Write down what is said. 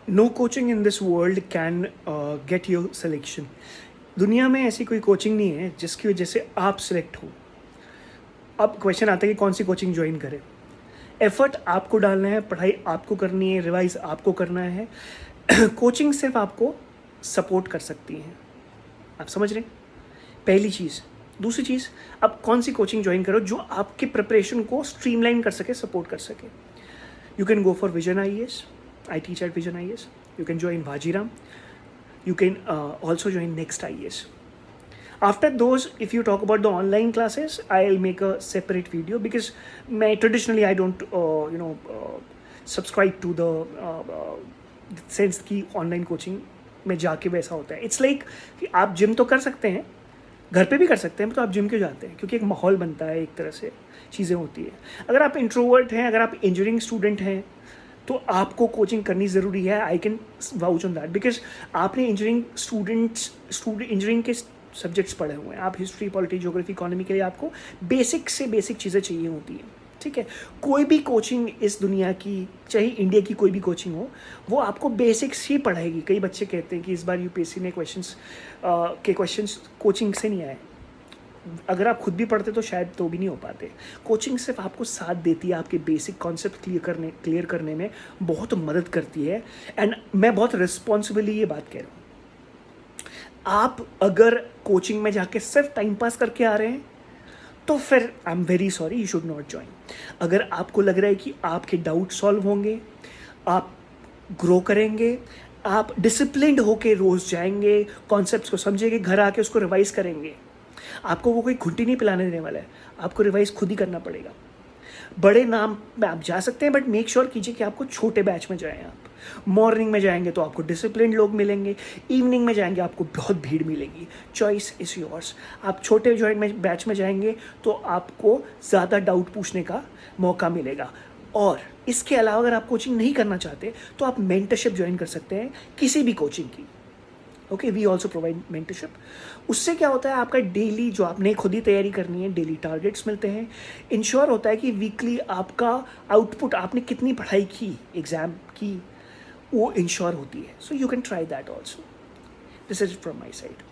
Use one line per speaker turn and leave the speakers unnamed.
No coaching in this world can get your selection. दुनिया में ऐसी कोई कोचिंग नहीं है जिसकी वजह से आप सिलेक्ट हो. अब क्वेश्चन आता है कि कौन सी कोचिंग ज्वाइन करें. एफर्ट आपको डालना है, पढ़ाई आपको करनी है, रिवाइज आपको करना है. कोचिंग सिर्फ आपको सपोर्ट कर सकती हैं. आप समझ रहे हैं? पहली चीज़. दूसरी चीज़, अब कौन सी कोचिंग ज्वाइन करो जो आपके प्रिपरेशन को स्ट्रीमलाइन कर सके, सपोर्ट कर सके. You can go for vision IAS. I teach at Vision IAS. You can join Vajiram. You can also join Next IAS. After those, if you talk about the online classes, I'll make a separate video because traditionally I don't subscribe to the sense कि online coaching में जाके वैसा होता है. It's like कि आप gym तो कर सकते हैं, घर पे भी कर सकते हैं, तो आप जिम क्यों जाते हैं? क्योंकि एक माहौल बनता है, एक तरह से चीज़ें होती है. अगर आप इंट्रोवर्ट हैं, अगर आप इंजीनियरिंग स्टूडेंट हैं, तो आपको कोचिंग करनी ज़रूरी है. I can vouch on that because आपने इंजीनियरिंग के सब्जेक्ट्स पढ़े हुए हैं. आप हिस्ट्री, पॉलिटी, ज्योग्राफी, इकोनॉमी के लिए आपको बेसिक से बेसिक चीज़ें चाहिए होती हैं. ठीक है. कोई भी कोचिंग इस दुनिया की, चाहे इंडिया की कोई भी कोचिंग हो, वो आपको बेसिक्स ही पढ़ाएगी. कई बच्चे कहते हैं कि इस बार UPSC ने क्वेश्चंस कोचिंग से नहीं आए. अगर आप खुद भी पढ़ते तो शायद तो भी नहीं हो पाते. कोचिंग सिर्फ आपको साथ देती है, आपके बेसिक कॉन्सेप्ट क्लियर करने में बहुत मदद करती है. एंड मैं बहुत रिस्पॉन्सिबली ये बात कह रहा हूँ. आप अगर कोचिंग में जाके सिर्फ टाइम पास करके आ रहे हैं तो फिर I am very sorry, you should not join. अगर आपको लग रहा है कि आपके डाउट सॉल्व होंगे, आप ग्रो करेंगे, आप डिसिप्लिन्ड होके रोज़ जाएंगे, कॉन्सेप्ट्स को समझेंगे, घर आके उसको रिवाइज करेंगे, आपको वो कोई घुट्टी नहीं पिलाने देने वाला है. आपको रिवाइज खुद ही करना पड़ेगा. बड़े नाम में आप जा सकते हैं, बट मेक श्योर कीजिए कि आपको छोटे बैच में जाएं. आप मॉर्निंग में जाएंगे तो आपको डिसिप्लिन लोग मिलेंगे, इवनिंग में जाएंगे आपको बहुत भीड़ मिलेगी. Choice is yours. आप छोटे बैच में जाएंगे तो आपको ज़्यादा डाउट पूछने का मौका मिलेगा. और इसके अलावा अगर आप कोचिंग नहीं करना चाहते तो आप मेंटरशिप ज्वाइन कर सकते हैं किसी भी कोचिंग की. Okay, we also provide mentorship. उससे क्या होता है, आपका डेली जो आपने खुद ही तैयारी करनी है, डेली टारगेट्स मिलते हैं. इंश्योर होता है कि वीकली आपका आउटपुट, आपने कितनी पढ़ाई की, एग्ज़ाम की, वो इंश्योर होती है. So you can try that also. This is from my side.